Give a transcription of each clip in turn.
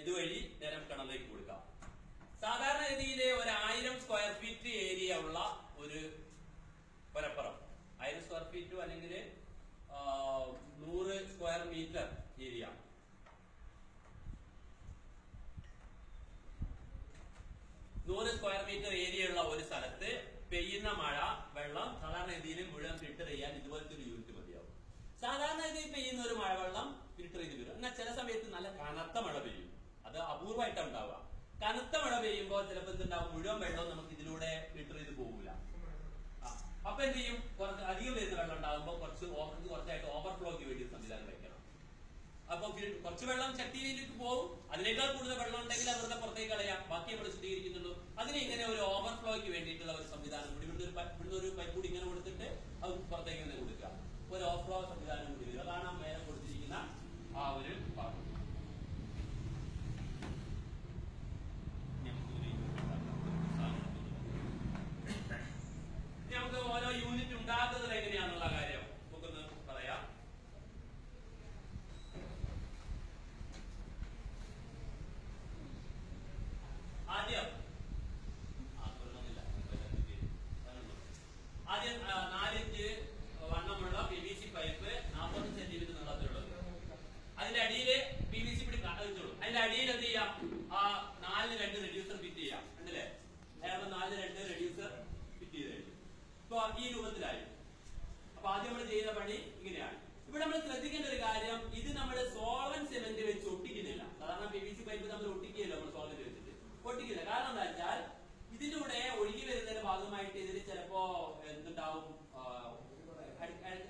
ഇതുവഴി നേരം കിണറിലേക്ക് കൊടുക്കാം. സാധാരണഗതിയിലെ 1000 സ്ക്വയർ ഫീറ്റ് ഏരിയ ഉള്ള ഒരു പരപ്പുറം, 1000 സ്ക്വയർ ഫീറ്റ് അല്ലെങ്കിൽ 100 square metre area, 100 square metre area ഉള്ള ഒരു സ്ഥലത്ത് പെയ്യുന്ന മഴ വെള്ളം സാധാരണഗതിയിൽ മുഴുവൻ ഫിൽട്ടർ ചെയ്യാൻ ഇതുപോലത്തെ ഒരു യൂണിറ്റ് മതിയാവും. സാധാരണഗതിയിൽ പെയ്യുന്ന ഒരു മഴവെള്ളം ഫിൽട്ടർ ചെയ്ത് വരും. എന്നാൽ ചില സമയത്ത് നല്ല കനത്ത മഴ പെയ്യും, അത് അപൂർവമായിട്ടാണ് ഉണ്ടാവുക. കനത്ത മഴ പെയ്യുമ്പോൾ ചിലപ്പോൾ എന്തുണ്ടാവും, മുഴുവൻ വെള്ളവും നമുക്ക് ഇതിലൂടെ ഫിൽട്ടർ ചെയ്ത് പോകില്ല. അപ്പൊ എന്ത് ചെയ്യും, കുറച്ച് അധികം വരുന്ന വെള്ളം ഉണ്ടാകുമ്പോൾ കുറച്ചായിട്ട് ഓവർഫ്ലോയ്ക്ക് വേണ്ടി സംവിധാനം വയ്ക്കണം. അപ്പൊ കുറച്ച് വെള്ളം ശക്തിയിലേക്ക് പോകും, അതിനേക്കാൾ കൂടുതൽ വെള്ളം ഉണ്ടെങ്കിൽ അവരുടെ പുറത്തേക്ക് കളയാം, ബാക്കി നമ്മൾ ശുദ്ധീകരിക്കുന്നുള്ളൂ. അതിന് ഇങ്ങനെ ഒരു ഓവർഫ്ലോയ്ക്ക് വേണ്ടിയിട്ടുള്ള ഒരു സംവിധാനം കൂടി ഇവിടുന്ന് ഒരു പൈപ്പ് കൂടി ഇങ്ങനെ കൊടുത്തിട്ട് അത് പുറത്തേക്ക് ഇങ്ങനെ കൊടുക്കുക, ഒരു ഓവർഫ്ലോ സംവിധാനം കൂടി വരും. അതാണ് ആ മേലെ കൊടുത്തിരിക്കുന്ന ആ ഒരു ഭാഗം. നമുക്ക് ഓരോ യൂണിറ്റ് ഉണ്ടാക്കുന്നത് എങ്ങനെയാണെന്നുള്ള കാര്യം നമുക്കൊന്ന് പറയാം. ആദ്യം 4 ഇഞ്ച് വണ്ണമുള്ള PVC പൈപ്പ് 40 സെന്റിമീറ്റർ നീളത്തിലുള്ളത്, അതിന്റെ അടിയിൽ PVC പിടി വെച്ചോളൂ. അതിന്റെ അടിയിൽ എന്ത് ചെയ്യാം, ആ 4-2 റെഡ്യൂസർ ഫിറ്റ് ചെയ്യാം. ഉണ്ടല്ലേ, 4-2 റെഡ്യൂസർ ഫിറ്റ് ചെയ്ത് കഴിഞ്ഞു. ഇപ്പൊ ഈ രൂപത്തിലായി. അപ്പൊ ആദ്യം നമ്മൾ ചെയ്യുന്ന പണി ഇങ്ങനെയാണ്. ഇവിടെ നമ്മൾ ശ്രദ്ധിക്കേണ്ട ഒരു കാര്യം, ഇത് നമ്മൾ സോൾവൻ സിമെന്റ് വെച്ച് ഒട്ടിക്കുന്നില്ല. സാധാരണ PVC പൈപ്പ് നമ്മൾ ഒട്ടിക്കുകയല്ലോ, നമ്മൾ സോൾവെന്റ് വെച്ചിട്ട് ഒട്ടിക്കില്ല. കാരണം എന്താ വെച്ചാൽ ഇതിലൂടെ ഒഴുകി വരുന്നതിന്റെ ഭാഗമായിട്ട് ഇതിൽ ചിലപ്പോ എന്തുണ്ടാവും,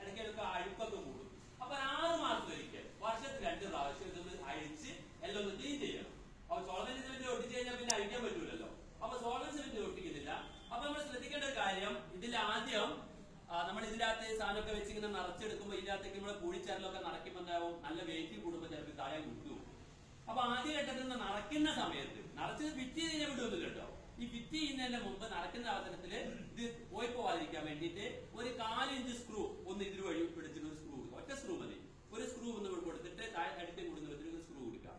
ഇടയ്ക്കിടയ്ക്ക് അഴുക്കൊക്കെ കൂടും. അപ്പൊ 6 മാസം ഒരിക്കൽ, വർഷത്തിൽ 2 പ്രാവശ്യം ഇതൊന്ന് അഴിച്ച് എല്ലാം ഒന്ന് ക്ലീൻ ചെയ്യണം. അപ്പൊ സോൾവെന്റ് സിമെന്റ് ഒട്ടിച്ചു കഴിഞ്ഞാൽ പിന്നെ അഴിക്കാൻ പറ്റൂലല്ലോ. അപ്പൊ സോൾവെന്റ് സിമെന്റ് ഒട്ടിക്കുന്നില്ല. അപ്പൊ നമ്മൾ ശ്രദ്ധിക്കേണ്ട ഒരു കാര്യം, ഇതിൽ ആദ്യം നമ്മൾ ഇതിനകത്ത് സാധനമൊക്കെ വെച്ച് ഇങ്ങനെ നിറച്ചെടുക്കുമ്പോൾ ഇതിനകത്തേക്ക് നമ്മൾ പൂഴിച്ചാറിലൊക്കെ നിറയ്ക്കുമ്പോൾ എന്താവും, നല്ല വെയിറ്റ് കൂടുമ്പോൾ ചിലപ്പോൾ താഴെ വിട്ടുപോകും. അപ്പൊ ആദ്യ ഘട്ടത്തിൽ നിന്ന് നിറയ്ക്കുന്ന സമയത്ത്, നിറച്ചത് ഫിറ്റ് ചെയ്ത് കഴിഞ്ഞാൽ വിടുമൊന്നുമില്ല കേട്ടോ. ഈ ഫിറ്റ് ചെയ്യുന്നതിന്റെ മുമ്പ് നടക്കുന്ന അവസരത്തിൽ ഇത് പോയി പോവാതിരിക്കാൻ വേണ്ടിയിട്ട് ഒരു 4 ഇഞ്ച് സ്ക്രൂ ഒന്ന് ഇതിന് വഴി പിടിച്ചിട്ട് ഒരു സ്ക്രൂ, ഒറ്റ സ്ക്രൂ മതി, ഒരു സ്ക്രൂ ഒന്ന് കൊടുത്തിട്ട് താഴെ അടിച്ച് കൂടുന്ന വിധത്തിൽ ഒരു സ്ക്രൂ കൊടുക്കാം.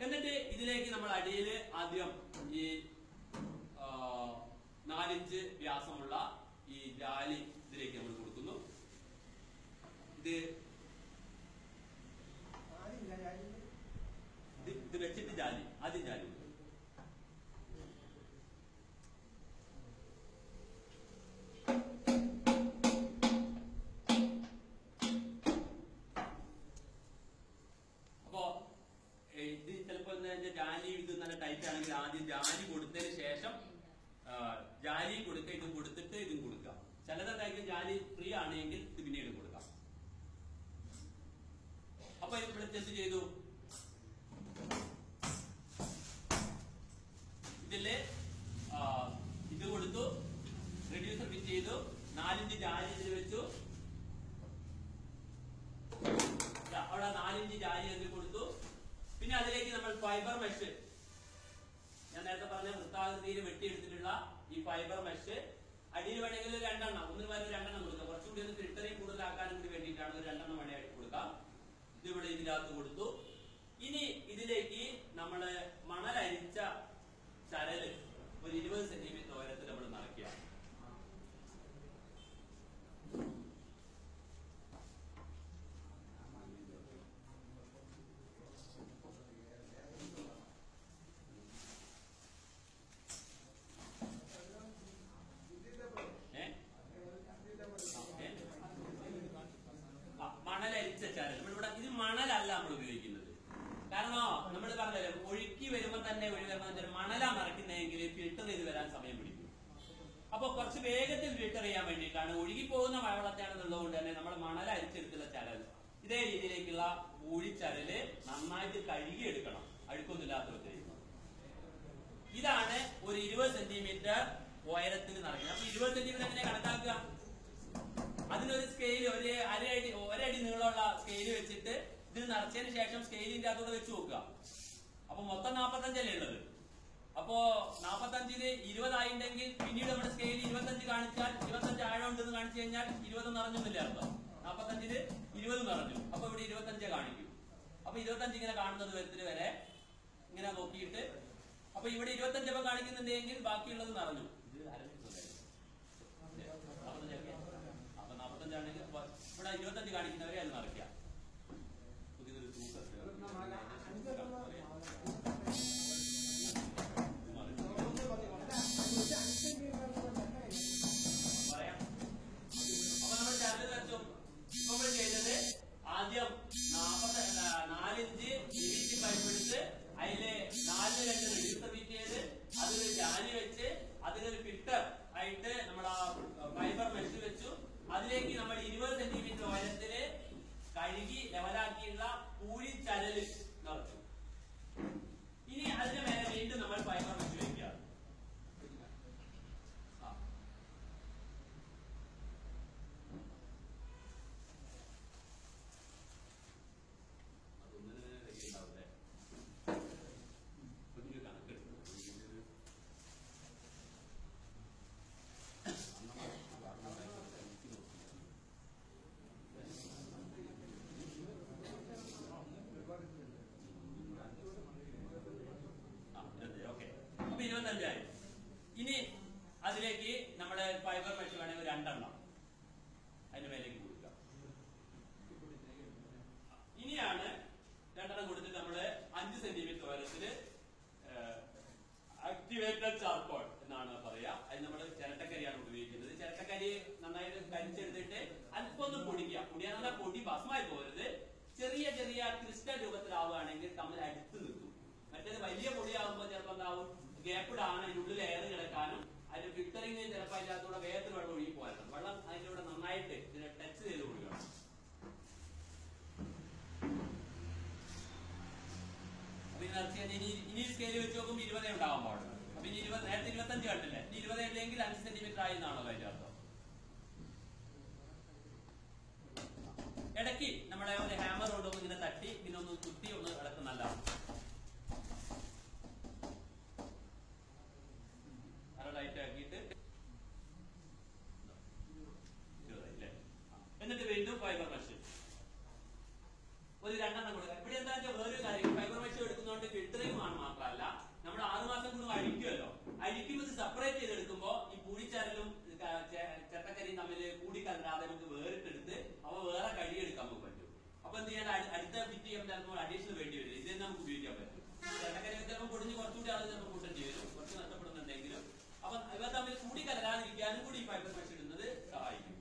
എന്നിട്ട് ഇതിലേക്ക് നമ്മൾ അടിയിൽ ആദ്യം ഈ 4 ഇഞ്ച് വ്യാസമുള്ള ഈ ജാലി ഇതിലേക്ക് നമ്മൾ കൊടുക്കുന്നു. ഇത് വെച്ചിട്ട് ജാലി, ആദ്യം ജാലി. അപ്പോ ഇത് ചിലപ്പോ ജാലി ഇത് നല്ല ടൈറ്റ് ആണെങ്കിൽ ആദ്യം ജാലി കൊടുത്തതിന് ശേഷം ജാലി കൊടുക്കുക, ഇതും കൊടുത്തിട്ട് ഇതും കൊടുക്കാം. ചിലതായിരിക്കും ജാലി ഫ്രീ ആണെങ്കിൽ ഇത് പിന്നീട് കൊടുക്കാം. അപ്പൊ ഇവിടെ എന്ത് ചെയ്തു, ഇതില് ഇത് കൊടുത്തു, റെഡ്യൂസർ ഫിറ്റ് ചെയ്തു, 4 ഇഞ്ച് ജാലി ഇതിൽ വെച്ചു, അവിടെ 4 ഇഞ്ച് ജാലി അതിൽ കൊടുത്തു. പിന്നെ അതിലേക്ക് നമ്മൾ ഫൈബർ മെഷ്, ഞാൻ നേരത്തെ പറഞ്ഞ വൃത്താകൃതിയിൽ വെട്ടിയെടുത്തിട്ടുള്ള ഈ ഫൈബർ മെഷ്, അടിയിൽ വേണമെങ്കിൽ 2 എണ്ണം, ഒന്നിന് പകരം 2 എണ്ണം കൊടുക്കാം. കുറച്ചുകൂടി ഒന്ന് ഫിൽറ്ററിങ് കൂടുതലാക്കാനും കൂടി വേണ്ടിയിട്ടാണ് ഒരു 2 എണ്ണം വേണമായിട്ട് കൊടുക്കാം. ഇതിവിടെ ഇതിനകത്ത് കൊടുത്തു. ഇനി ഇതിലേക്ക് നമ്മള് മണലരിച്ച ചരല് ഒരു 20 സെന്റിമീറ്റർ ഉയരത്തിൽ നമ്മൾ നിറയ്ക്കുക. മണലരിച്ച ചരൽ നമ്മളിവിടെ, ഇത് മണലല്ല നമ്മൾ ഉപയോഗിക്കുന്നത്. കാരണം നമ്മൾ പറഞ്ഞല്ലോ, ഒഴുക്കി വരുമ്പോൾ തന്നെ മണലാ നിറയ്ക്കുന്നതെങ്കിൽ ഫിൽട്ടർ ചെയ്ത് വരാൻ സമയം പിടിക്കും. അപ്പൊ കുറച്ച് വേഗത്തിൽ ഫിൽട്ടർ ചെയ്യാൻ വേണ്ടിയിട്ടാണ്, ഒഴുകി പോകുന്ന മഴവെള്ളത്താണെന്നുള്ളത് കൊണ്ട് തന്നെ നമ്മൾ മണൽ അരിച്ചെടുത്തുള്ള ചരൽ, ഇതേ രീതിയിലേക്കുള്ള പൂഴിച്ചരല് നന്നായിട്ട് കഴുകിയെടുക്കണം, അഴുക്കൊന്നുമില്ലാത്ത വിധത്തിൽ. ഇതാണ് ഒരു 20 സെന്റിമീറ്റർ ഉയരത്തിൽ നിറയ്ക്കുന്നത്. അപ്പൊ 20 സെന്റിമീറ്റർ എങ്ങനെ കണക്കാക്കുക, അതിനൊരു സ്കെയിൽ, ഒരടി നീളമുള്ള സ്കെയിൽ വെച്ചിട്ട് ഇതിന് നിറച്ചതിന് ശേഷം സ്കെയിലിന്റെ അതോടെ വെച്ച് നോക്കുക. അപ്പൊ മൊത്തം 45 അല്ലേ ഉള്ളത്. അപ്പോ 45-ന് 20 ആയിട്ടുണ്ടെങ്കിൽ പിന്നീട് നമ്മുടെ സ്കെയിൽ 25 കാണിച്ചാൽ 25 ആഴം ഉണ്ടെന്ന് കാണിച്ചു കഴിഞ്ഞാൽ 20 നിറഞ്ഞൊന്നുമില്ല അർത്ഥം. 45-ന് 20 നിറഞ്ഞു, അപ്പൊ ഇവിടെ 25 കാണിക്കും. അപ്പൊ 25 ഇങ്ങനെ കാണുന്നത് വരത്തിന് വരെ ഇങ്ങനെ നോക്കിയിട്ട് അപ്പൊ ഇവിടെ 25 എപ്പം കാണിക്കുന്നുണ്ടെങ്കിൽ ബാക്കിയുള്ളത് നിറഞ്ഞു. ഇത് അപ്പൊ 45 ആണെങ്കിൽ ഇവിടെ 25 കാണിക്കുന്നവരെ അത് നിറയ്ക്കാം. പുതിയൊരു പറയാം. അപ്പൊ നമ്മൾ ചരട് വെച്ചു. ഇപ്പൊ നമ്മൾ ചെയ്തത് ആദ്യം 4 ഇഞ്ച് PVC പൈപ്പ് എടുത്ത് അതില് 4 2 റെഡ്യൂസർ ഫിറ്റ് ചെയ്ത് അതിലൊരു ജാലി വെച്ച് അതിലൊരു ഫിൽട്ടർ ആയിട്ട് നമ്മൾ ആ ഫൈബർ മെഷ് വെച്ചു. അതിലേക്ക് നമ്മൾ 20 സെന്റിമീറ്റർ ഉയരത്തില് കഴുകി ലെവലാക്കിയുള്ള പൂഴിച്ചരല് നിറച്ചു. ഇനി അതിന് മേലെ വീണ്ടും നമ്മൾ ഫൈബർ മെഷ് വെക്കുക. അപ്പൊ 25 ഇനി അതിലേക്ക് നമ്മുടെ ഫൈബർ മെഷ് വേണമെങ്കിൽ 2 എണ്ണം അതിന്റെ മേലേക്ക് കൊടുക്കുക. ഇനിയാണ് 2 എണ്ണം കൊടുത്തിട്ട് നമ്മള് 5 സെന്റിമീറ്റർ ഉയരത്തില് ആക്ടിവേറ്റഡ് ചാർക്കോൾ എന്നാണ് പറയാ. അത് നമ്മൾ ചിരട്ടക്കരിയാണ് ഉപയോഗിക്കുന്നത്. ചിരട്ടക്കരി നന്നായിട്ട് കരിച്ചെടുത്തിട്ട് അല്പം ഒന്ന് പൊടിക്കുക. പൊടിയാണെന്നാൽ പൊടി ഭസ്മായി പോകരുത്. ചെറിയ ചെറിയ ക്രിസ്റ്റൽ രൂപത്തിലാവുകയാണെങ്കിൽ തമ്മിൽ അടുത്ത് നിൽക്കും. മറ്റേത് വലിയ പൊടിയാകുമ്പോൾ ചിലപ്പോൾ എന്താവും, ഗ്യാപ്പിടാണ് അതിനുള്ളിൽ എയർ കിടക്കാനും അതിന്റെ ഫിൽറ്ററിംഗ് ചിലപ്പോൾ അതിന്റെ അകത്തൂടെ വേഗത്തിൽ വെള്ളം ഒഴുകി പോകാനും വെള്ളം അതിന്റെ കൂടെ നന്നായിട്ട് ഇതിനെ ടച്ച് ചെയ്ത് കൊടുക്കണം. അപ്പൊ ഇനി സ്കെയിൽ വെച്ച് നോക്കുമ്പോൾ 20 ഉണ്ടാവാൻ പാടുള്ളൂ. അപ്പൊ ഇനി 20 നേരത്തെ 25 കണ്ടില്ലേ, 20 അല്ലെങ്കിൽ 5 സെന്റിമീറ്റർ ആയി എന്നാണോ അതിന്റെ അർത്ഥം. ഇടയ്ക്ക് നമ്മളെ ഒരു ഹാമർ കൊണ്ടൊന്ന് ഇങ്ങനെ തട്ടി പിന്നെ ഒന്ന് കുത്തി ഒന്ന് ഇളക്കുന്ന നല്ലതാണ്. ടൈറ്റ് ആക്കിയിട്ട് എന്നിട്ട് വീണ്ടും ഫൈബർ മെഷ് ഒരു 2 എണ്ണം കൊടുക്കുക. ഇവിടെ എന്താ വെച്ചാൽ വേറൊരു കാര്യം, ഫൈബർ മെഷ് എടുക്കുന്നതുകൊണ്ട് ഫിൽറ്ററിംഗ് ആണ് മാത്രമല്ല നമ്മൾ 6 മാസം കൂടുമ്പോൾ അഴിക്കുമല്ലോ. അഴിക്കുമ്പോൾ ഇത് സെപ്പറേറ്റ് ചെയ്തെടുക്കുമ്പോ ഈ പൂഴിച്ചാരലും ചെട്ടക്കരിയും തമ്മിൽ കൂടിക്കലരാതെ നമുക്ക് വേറിട്ടെടുത്ത് അവ വേറെ കഴിയെടുക്കാൻ നമുക്ക് പറ്റും. അപ്പൊ എന്ത് ചെയ്യാൻ അടുത്ത ഫിറ്റ് ചെയ്യുമ്പോൾ ചിലപ്പോൾ അഡീഷണൽ വേണ്ടി വരും. ഇത് നമുക്ക് ഉപയോഗിക്കാൻ പറ്റും. ചെട്ടക്കരി ചിലപ്പോൾ പൊടിഞ്ഞ് കുറച്ചുകൂടി അത് ചിലപ്പോൾ കൂട്ടേണ്ടി വരും, കുറച്ച് നഷ്ടപ്പെടുന്നുണ്ടെങ്കിലും. അപ്പൊ ഇവ തമ്മിൽ കൂടി കലരാതിരിക്കാനും കൂടി ഈ ഫൈബർ മെഷ് ഇടുന്നത് സഹായിക്കും.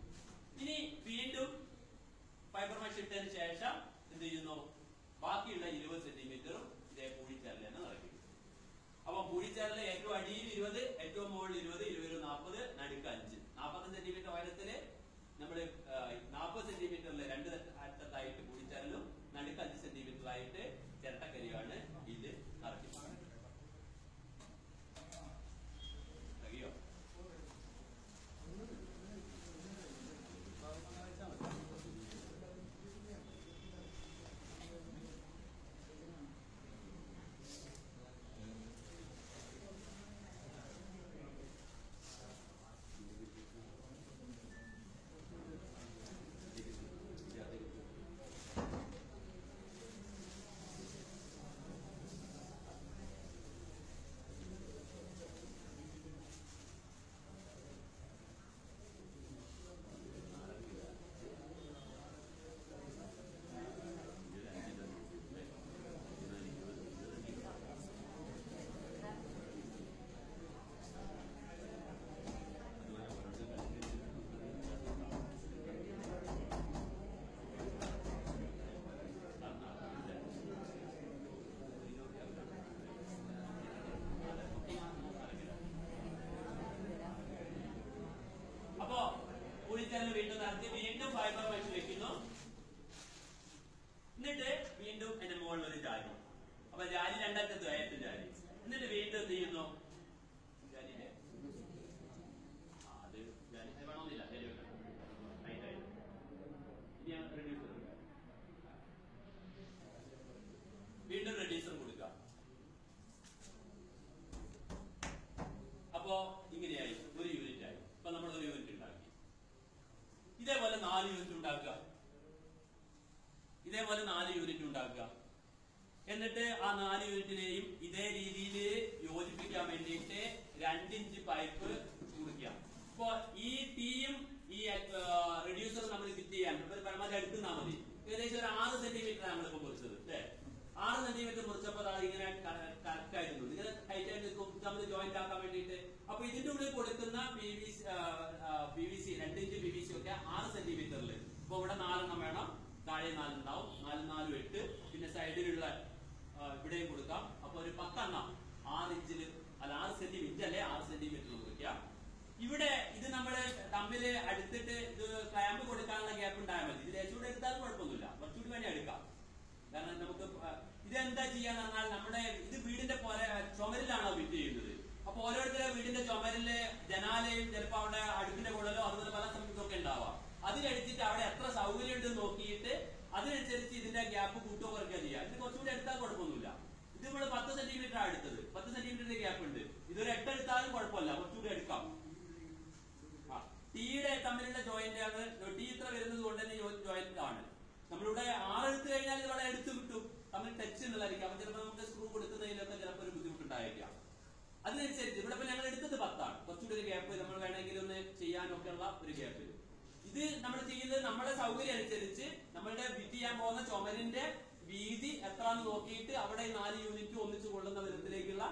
ഇനി വീണ്ടും ഫൈബർ മെഷ് ഇട്ടതിന് ശേഷം എന്ത് ചെയ്യുന്നു, ബാക്കിയുള്ള 20 സെന്റിമീറ്ററും ഇതേ പൂഴിച്ചാരൽ തന്നെ നിറയ്ക്കും. അപ്പൊ പൂഴിച്ചാരല് ഏറ്റവും അടിയിൽ 20, ഏറ്റവും മുകളിൽ 20, 20 40, നടുക്ക് 5. 40 സെന്റിമീറ്റർ ഉയരത്തില് നമ്മള് 40 സെന്റിമീറ്ററിൽ 2 അറ്റത്തായിട്ട് പൂഴിച്ചാരലും നടുക്ക് 5 സെന്റിമീറ്റർ ആയിട്ട് ചിരട്ടക്കരിയാണ് ഇത് നിറയ്ക്കുന്നത്. അറിയോ? അപ്പോ പൂഴിച്ചാരൽ വീണ്ടും നടത്തി വീണ്ടും ഫൈബർ മെഷ് വെക്കുന്നു. എന്നിട്ട് വീണ്ടും എന്റെ മുകളിൽ ഒരു ജാലി. അപ്പൊ ജാലി രണ്ടറ്റത്ത് ഏറ്റവും ജാലി. എന്നിട്ട് വീണ്ടും എന്ത് ചെയ്യുന്നു, ജാലിന്റെ അത് ജാലി വേണമെന്നില്ല, ജാലി വീണ്ടും റെഡ്യൂസർ കൊടുക്കുക. അപ്പോ ഇങ്ങനെയായി ഒരു യൂണിറ്റ് ആയി. ഇപ്പൊ നമ്മൾ ഒരു യൂണിറ്റ് ഉണ്ടാക്കി. ഇതേപോലെ 4 യൂണിറ്റ് ഉണ്ടാക്കുക. ഇതേപോലെ 4 യൂണിറ്റ് ഉണ്ടാക്കുക. എന്നിട്ട് ആ 4 യൂണിറ്റിനെയും ഇതേ രീതിയിൽ യോജിപ്പിക്കാൻ വേണ്ടിയിട്ട് 2 ഇഞ്ച് പൈപ്പ് മുറിക്കുക. ഇപ്പൊ ഈ ടീയും ഈ റെഡ്യൂസറും നമ്മൾ ഫിറ്റ് ചെയ്യാൻ പരമാവധി എടുത്തുന്നാ മതി. ഏകദേശം ഒരു 6 സെന്റിമീറ്റർ നമ്മളിപ്പോ മുറിച്ചത് അല്ലേ. 6 സെന്റിമീറ്റർ മുറിച്ചപ്പോൾ അത് ഇങ്ങനെ കറക്റ്റ് ആയിരുന്നു. ഇങ്ങനെ ടൈറ്റ് ആയിട്ട് നമ്മൾ ജോയിന്റ് ആക്കാൻ വേണ്ടിയിട്ട്. അപ്പൊ ഇതിന്റെ ഉള്ളിൽ കൊടുക്കുന്ന PVC 2 ഇഞ്ച് PVC ഒക്കെ 6 സെന്റിമീറ്ററിൽ. ഇപ്പൊ ഇവിടെ 4 വേണം, താഴെ 4 ഉണ്ടാവും. 4 8, പിന്നെ സൈഡിലുള്ള ഇവിടെയും കൊടുക്കാം. അപ്പൊ ഒരു 10 6 ഇഞ്ചിൽ അല്ല 6 സെന്റിമീറ്റർ അല്ലേ, 6 സെന്റിമീറ്റർ മുറിക്കാം. ഇവിടെ ഇത് നമ്മള് തമ്മില് അടുത്തിട്ട് ഇത് ക്ലാമ്പ് കൊടുക്കാനുള്ള ഗ്യാപ്പ് ഉണ്ടായാൽ മതി. ഇത് ലേശൂടെ എടുത്താലും കുഴപ്പമൊന്നുമില്ല, കുറച്ചുകൂടി വേണേ എടുക്കാം. കാരണം നമുക്ക് ഇതെന്താ ചെയ്യാന്ന് പറഞ്ഞാൽ നമ്മുടെ ഇത് വീടിന്റെ ചുമരിലാണോ ഫിറ്റ് ചെയ്യുന്നത്. അപ്പൊ ഓരോരുത്തരുടെ വീടിന്റെ ചുമരില് ജനാലയും ചിലപ്പോ അവിടെ അടുപ്പിന്റെ കൊള്ളലോ അതുപോലെ പല സംഭവമൊക്കെ ഉണ്ടാവാം. അതിനടിച്ചിട്ട് അവിടെ എത്ര സൗകര്യം ഉണ്ടെന്ന് നോക്കിയിട്ട് അതിനനുസരിച്ച് ഇതിന്റെ ഗ്യാപ്പ് കൂട്ടോ കുറയ്ക്കുക ചെയ്യാം. ഇത് കുറച്ചുകൂടി എടുത്താൽ കുഴപ്പമൊന്നുമില്ല. ഇത് ഇവിടെ 10 സെന്റിമീറ്റർ ആണ് എടുത്തത്, 10 സെന്റിമീറ്ററിന്റെ ഗ്യാപ്പ് ഉണ്ട്. ഇതൊരു 8 എടുത്താലും കുഴപ്പമില്ല, കുറച്ചുകൂടി എടുക്കാം. ടീയുടെ തമ്മിലുള്ള ജോയിന്റ് ആണ്. ടീ ഇത്ര വരുന്നത് കൊണ്ട് തന്നെ ജോയിന്റ് ആണ്. നമ്മളിവിടെ 6 എടുത്തു കഴിഞ്ഞാൽ ഇത് വളരെ എടുത്തു കിട്ടും, തമ്മിൽ ടച്ച് എന്നുള്ളതായിരിക്കും. അപ്പൊ ചിലപ്പോൾ നമുക്ക് സ്ക്രൂ കൊടുക്കുന്നതിലൊക്കെ ചിലപ്പോൾ ഒരു ബുദ്ധിമുട്ടുണ്ടായിരിക്കാം. അതിനനുസരിച്ച് ഇവിടെ ഇപ്പൊ ഞങ്ങൾ എടുത്തത് 10 ആണ്. കുറച്ചുകൂടി ഒരു ഗ്യാപ്പ് നമ്മൾ വേണമെങ്കിൽ ഒന്ന് ചെയ്യാനൊക്കെ ഉള്ള ഒരു ഗ്യാപ്പ്. ഇത് നമ്മൾ ചെയ്യുന്നത് നമ്മുടെ സൗകര്യം അനുസരിച്ച് നമ്മളുടെ ഫിറ്റ് ചെയ്യാൻ പോകുന്ന ചുമരിന്റെ വീതി എത്രന്ന് നോക്കിയിട്ട് അവിടെ 4 യൂണിറ്റ് ഒന്നിച്ചു കൊള്ളുന്ന വിധത്തിലേക്കുള്ള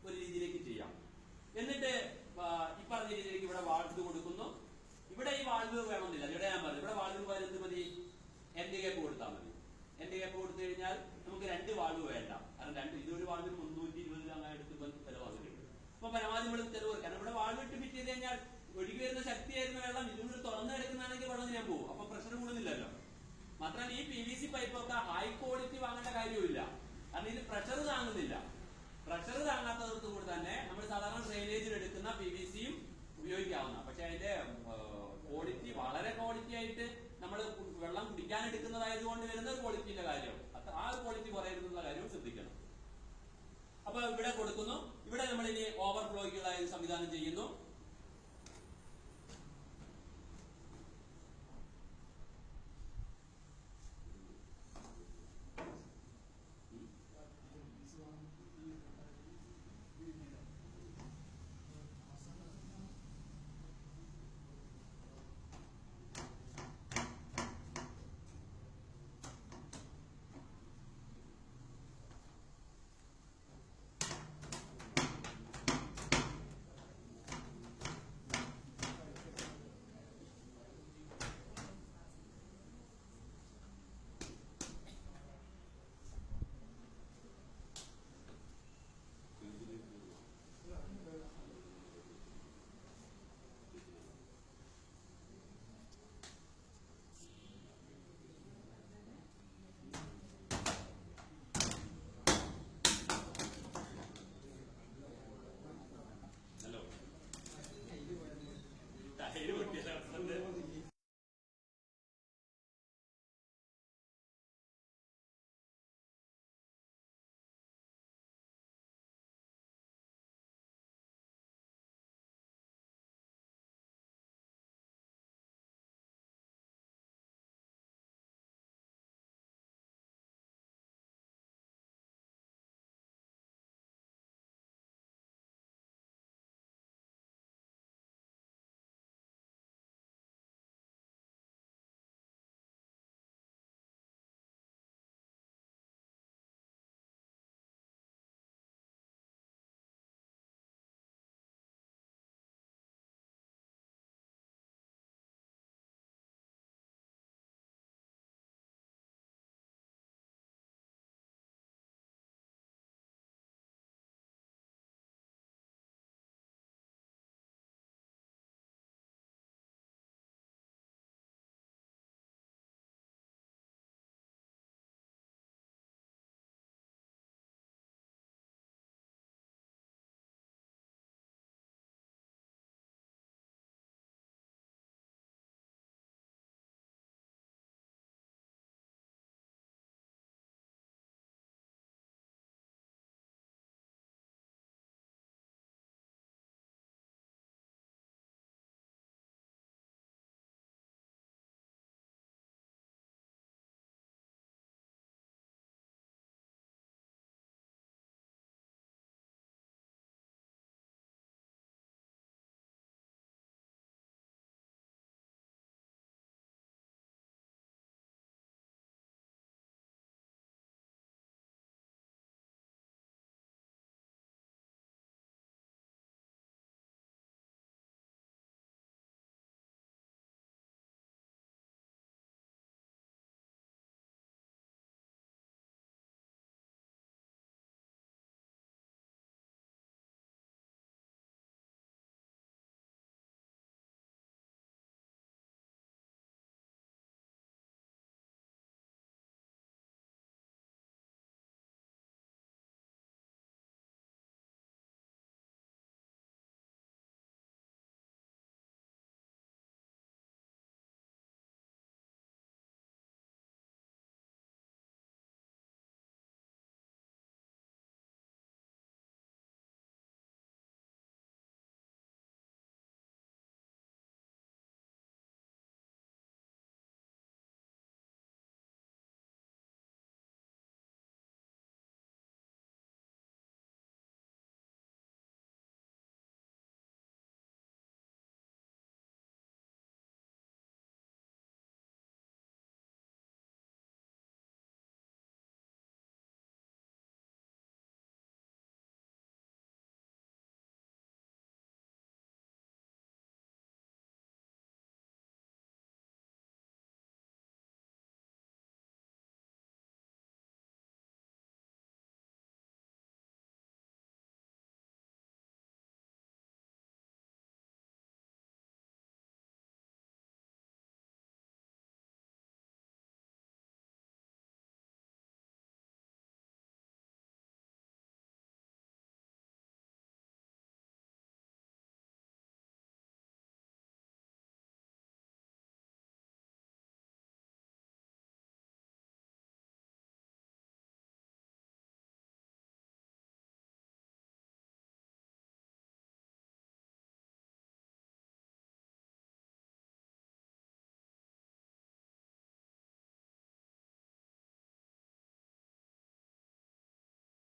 ഒരു രീതിയിലേക്ക് ചെയ്യാം. എന്നിട്ട് ഈ പറഞ്ഞ രീതിയിലേക്ക് ഇവിടെ വാൾവ് കൊടുക്കുന്നു. ഇവിടെ ഈ വാൾവ് വേണമെന്നില്ല, ഇവിടെ ഞാൻ പറഞ്ഞു ഇവിടെ വാൾവ് പോലെ എന്ത് മതി, എൻഡ് ഗ്യാപ്പ് കൊടുത്താൽ മതി. എൻഡ് ഗ്യാപ്പ് കൊടുത്തു കഴിഞ്ഞാൽ നമുക്ക് 2 വാൾവ് വേണ്ട. കാരണം ഇതൊരു വാൾവിന് 320 അങ്ങനെ എടുത്ത് ചെലവാകുന്നുണ്ട്. അപ്പൊ പരമാവധി നമ്മൾ ചെലവ്. കാരണം ഇവിടെ വാൾവ് ഇട്ട് ഫിറ്റ് ചെയ്ത് കഴിഞ്ഞാൽ ഒഴുകി വരുന്ന ശക്തിയായിരുന്ന വെള്ളം ഇതിനുള്ളിൽ തുറന്നെടുക്കുന്നതാണെങ്കിൽ വെള്ളം ഞാൻ പോകും. അപ്പൊ പ്രഷർ കൂടുന്നില്ലല്ലോ. മാത്രമല്ല ഈ PVC പൈപ്പൊക്കെ ഹൈ ക്വാളിറ്റി വാങ്ങേണ്ട കാര്യമില്ല. കാരണം ഇത് പ്രഷർ താങ്ങുന്നില്ല. പ്രഷർ താങ്ങാത്തതോടു കൂടി തന്നെ നമ്മൾ സാധാരണ ഡ്രെയിനേജിൽ എടുക്കുന്ന PVCയും ഉപയോഗിക്കാവുന്ന, പക്ഷെ അതിന്റെ ക്വാളിറ്റി വളരെ ക്വാളിറ്റി ആയിട്ട് നമ്മൾ വെള്ളം കുടിക്കാൻ എടുക്കുന്നതായതുകൊണ്ട് വരുന്ന ഒരു ക്വാളിറ്റിന്റെ കാര്യം, ആ ഒരു ക്വാളിറ്റി കുറയരുന്നുള്ള കാര്യവും ശ്രദ്ധിക്കണം. അപ്പൊ ഇവിടെ കൊടുക്കുന്നു. ഇവിടെ നമ്മൾ ഇനി ഓവർഫ്ലോയ്ക്കുള്ള സംവിധാനം ചെയ്യുന്നു.